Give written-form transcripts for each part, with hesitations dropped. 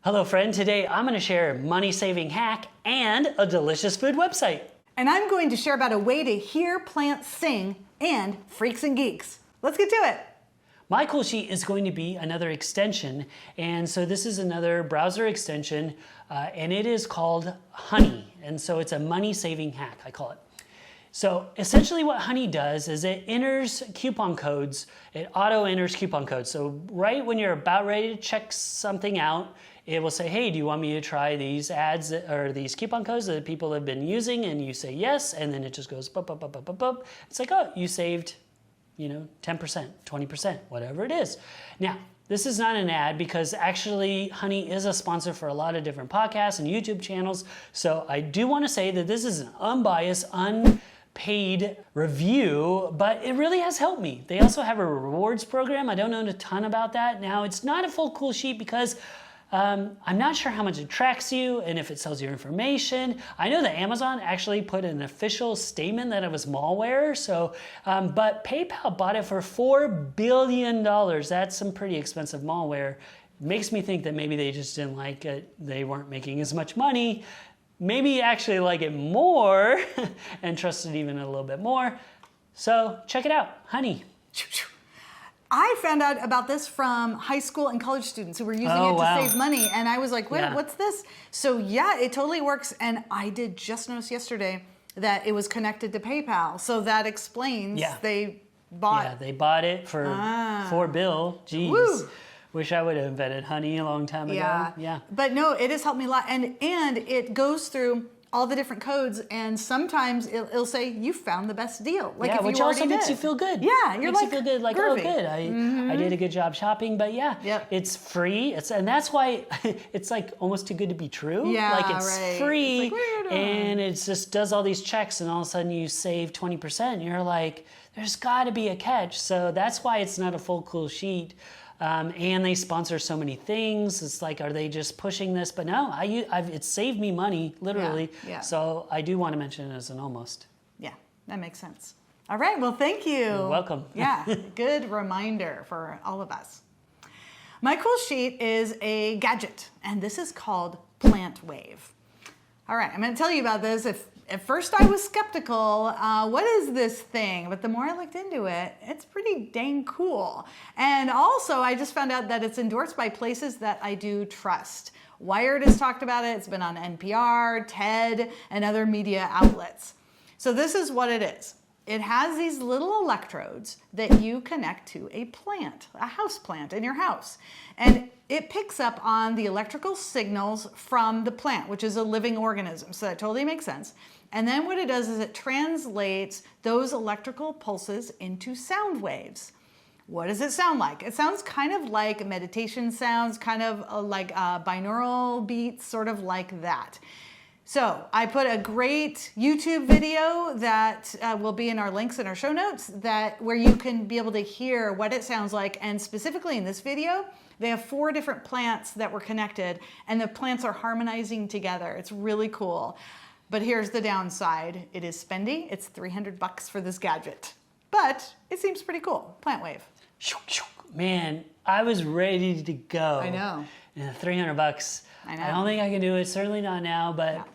Hello friend, today I'm going to share a money-saving hack and a delicious food website. And I'm going to share about a way to hear plants sing and freaks and geeks. Let's get to it. My cool sheet is going to be another extension, and so this is another browser extension, and it is called Honey, and so it's a money-saving hack, I call it. So essentially what Honey does is it enters coupon codes, it auto-enters coupon codes. So right when you're about ready to check something out, it will say, hey, do you want me to try these ads or these coupon codes that people have been using? And you say yes, and then it just goes bup, bup, bup, bup, bup, bup. It's like, oh, you saved, 10%, 20%, whatever it is. Now, this is not an ad because actually Honey is a sponsor for a lot of different podcasts and YouTube channels. So I do want to say that this is an unbiased, unpaid review, but it really has helped me. They also have a rewards program. I don't know a ton about that. Now, it's not a full cool sheet because I'm not sure how much it tracks you and if it sells your information. I know that Amazon actually put an official statement that it was malware. So, but PayPal bought it for $4 billion. That's some pretty expensive malware. It makes me think that maybe they just didn't like it. They weren't making as much money. Maybe actually like it more and trust it even a little bit more. So check it out, Honey. I found out about this from high school and college students who were using it to save money. And I was like, wait, what's this? So yeah, it totally works. And I did just notice yesterday that it was connected to PayPal. So that explains they bought. Yeah, they bought it for $4 billion. Jeez. Woo. Wish I would have invented Honey a long time ago. Yeah. But no, it has helped me a lot. And it goes through all the different codes, and sometimes it'll say you found the best deal. Like if which you also makes you feel good. Yeah, you're makes like you feel good, like groovy. Oh, good. I did a good job shopping, but it's free. And that's why it's like almost too good to be true. Yeah, like it's free, it's like, and it just does all these checks, and all of a sudden you save 20%. You're like, there's got to be a catch. So that's why it's not a full cool sheet. And they sponsor so many things. It's like, are they just pushing this? But no, it's saved me money, literally. Yeah. So I do want to mention it as an almost. Yeah, that makes sense. All right, well, thank you. You're welcome. Yeah, good reminder for all of us. My cool sheet is a gadget, and this is called Plantwave. All right, I'm going to tell you about this. At first I was skeptical, what is this thing? But the more I looked into it, it's pretty dang cool. And also I just found out that it's endorsed by places that I do trust. Wired has talked about it. It's been on NPR, TED, and other media outlets. So this is what it is. It has these little electrodes that you connect to a plant, a house plant in your house. And it picks up on the electrical signals from the plant, which is a living organism. So that totally makes sense. And then what it does is it translates those electrical pulses into sound waves. What does it sound like? It sounds kind of like meditation sounds, kind of like binaural beats, sort of like that. So I put a great YouTube video that will be in our links in our show notes where you can be able to hear what it sounds like. And specifically in this video, they have 4 different plants that were connected, and the plants are harmonizing together. It's really cool. But here's the downside. It is spendy. It's $300 for this gadget. But it seems pretty cool. Plantwave. Man, I was ready to go. I know. And $300. I know. I don't think I can do it. Certainly not now, but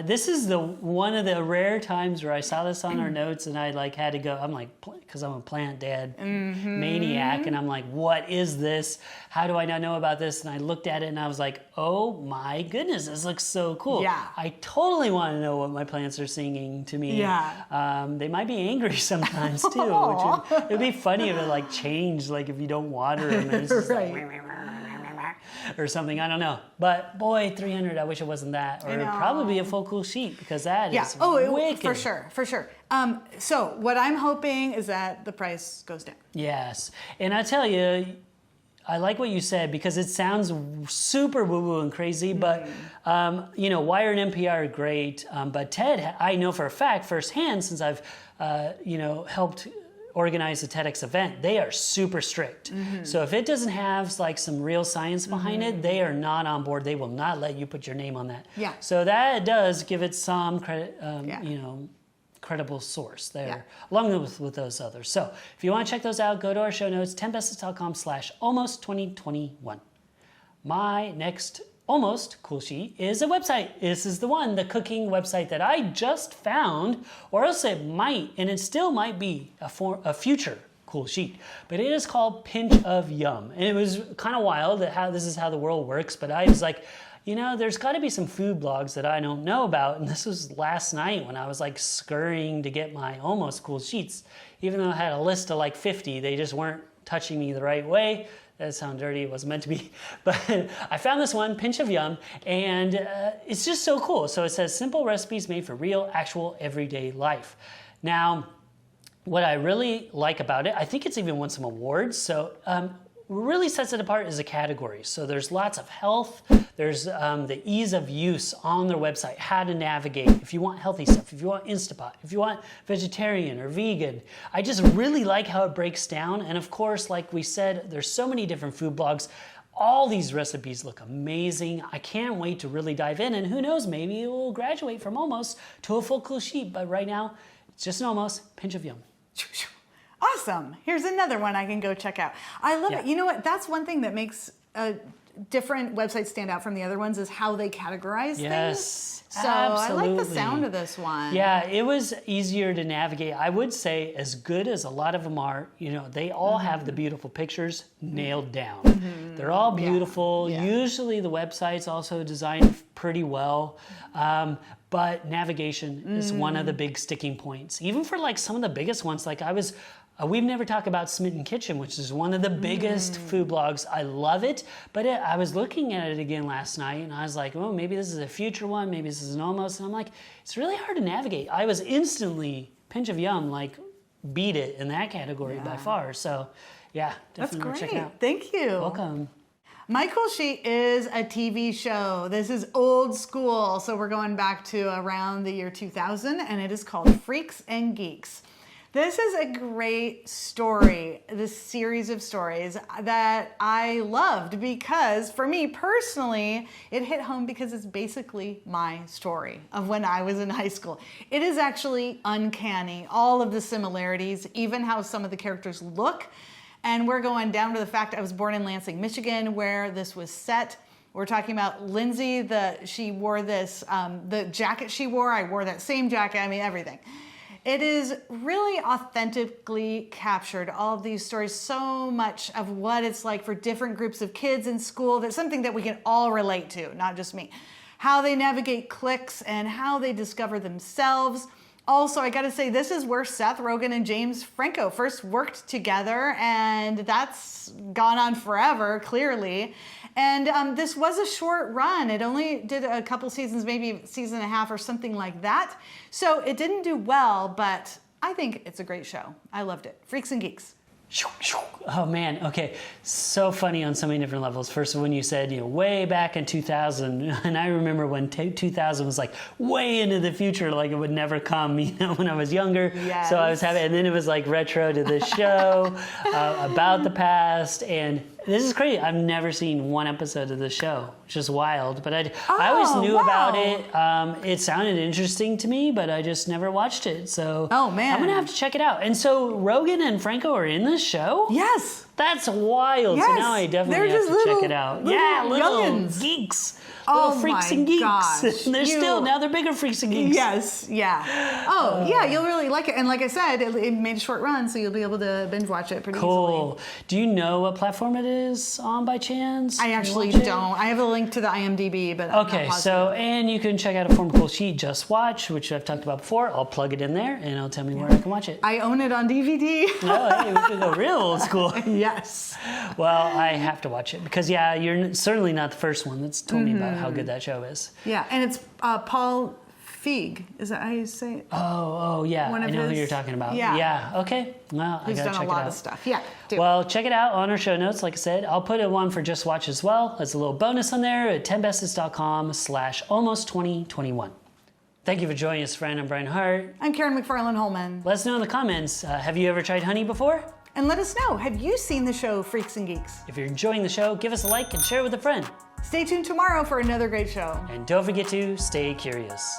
this is one of the rare times where I saw this on our notes and I had to go. I'm like, because I'm a plant dad maniac, and I'm like, what is this? How do I not know about this? And I looked at it and I was like, oh my goodness, this looks so cool. Yeah. I totally want to know what my plants are singing to me. Yeah. They might be angry sometimes too. It'd be funny if it changed, if you don't water them. And it's just or something, I don't know. But boy, $300, I wish it wasn't that. Or it'd probably be a full cool sheet, because that is wicked. For sure. So what I'm hoping is that the price goes down. Yes. And I tell you, I like what you said, because it sounds super woo-woo and crazy, but Wire and NPR are great. But TED, I know for a fact, firsthand, since I've helped organize a TEDx event, they are super strict. So if it doesn't have some real science behind it, they are not on board. They will not let you put your name on that. Yeah. So that does give it some credit, credible source there, along with those others. So if you want to check those out, go to our show notes, 10bestest.com/almost2021. My next Almost Cool Sheet is a website. This is the one, the cooking website that I just found, or else it might, and it still might be a future Cool Sheet. But it is called Pinch of Yum. And it was kind of wild that how this is how the world works, but I was like, you know, there's got to be some food blogs that I don't know about. And this was last night when I was like scurrying to get my Almost Cool Sheets. Even though I had a list of like 50, they just weren't touching me the right way. That sounds dirty, it wasn't meant to be. But I found this one, Pinch of Yum, and it's just so cool. So it says simple recipes made for real, actual, everyday life. Now, what I really like about it, I think it's even won some awards. So what really sets it apart is a category. So there's lots of health, there's the ease of use on their website, how to navigate, if you want healthy stuff, if you want Instapot, if you want vegetarian or vegan. I just really like how it breaks down. And of course, like we said, there's so many different food blogs. All these recipes look amazing. I can't wait to really dive in, and who knows, maybe it will graduate from Almost to a full Cool Sheet, but right now, it's just an Almost, Pinch of Yum. Awesome. Here's another one I can go check out. I love it. You know what? That's one thing that makes different websites stand out from the other ones is how they categorize things. So absolutely. I like the sound of this one. Yeah, it was easier to navigate. I would say as good as a lot of them are, you know, they all have the beautiful pictures nailed down. They're all beautiful. Yeah. Usually the website's also designed pretty well. But navigation is one of the big sticking points. Even for like some of the biggest ones, like we've never talked about Smitten Kitchen, which is one of the biggest food blogs. I love it, but I was looking at it again last night and I was like, oh, maybe this is a future one, maybe this is an Almost, and I'm like, it's really hard to navigate. I was instantly, Pinch of Yum, like beat it in that category by far. So yeah, definitely That's great. check it out. Thank you. Welcome. My Cool Sheet is a TV show. This is old school, so we're going back to around the year 2000, and it is called Freaks and Geeks. This is a great story, this series of stories that I loved because for me personally, it hit home because it's basically my story of when I was in high school. It is actually uncanny, all of the similarities, even how some of the characters look. And we're going down to the fact I was born in Lansing, Michigan, where this was set. We're talking about Lindsay, she wore this, the jacket she wore, I wore that same jacket, I mean, everything. It is really authentically captured, all of these stories, so much of what it's like for different groups of kids in school. That's something that we can all relate to, not just me. How they navigate cliques and how they discover themselves. Also, I gotta say, this is where Seth Rogen and James Franco first worked together, and that's gone on forever, clearly. And this was a short run. It only did a couple seasons, maybe a season and a half or something like that. So it didn't do well, but I think it's a great show. I loved it. Freaks and Geeks. Oh man, okay. So funny on so many different levels. First, when you said, way back in 2000, and I remember when 2000 was like way into the future, like it would never come, when I was younger. Yes. So I was having, and then it was like retro to the show, about the past, and this is crazy. I've never seen one episode of the show, which is wild, but I always knew about it. It sounded interesting to me, but I just never watched it. So oh man, I'm gonna have to check it out. And so Rogen and Franco are in this show? Yes. That's wild. Yes. So now I definitely have to check it out. Little youngins. Geeks. Little freaks and geeks. Gosh. Now they're bigger freaks and geeks. Yes, yeah. Oh, yeah, you'll really like it. And like I said, it made a short run, so you'll be able to binge watch it pretty Cool. easily. Do you know what platform it is on by chance? I actually don't. I have a link to the IMDb, but I'm okay, not positive. and you can check out a form Cool Sheet, Just Watch, which I've talked about before. I'll plug it in there, and it'll tell me where I can watch it. I own it on DVD. Oh, hey, we could go real old school. Yes. Well, I have to watch it because, yeah, you're certainly not the first one that's told me about how good that show is. Yeah, and it's Paul Feig. Is that how you say it? Oh, yeah. I know who you're talking about. Yeah. Okay. Well, I gotta check it out. He's done a lot of stuff. Yeah. Well, check it out on our show notes. Like I said, I'll put one for Just Watch as well as a little bonus on there at 10bestest.com/almost2021. Thank you for joining us, friend. I'm Brian Hart. I'm Karen McFarland Holman. Let us know in the comments. Have you ever tried honey before? And let us know, have you seen the show Freaks and Geeks? If you're enjoying the show, give us a like and share it with a friend. Stay tuned tomorrow for another great show. And don't forget to stay curious.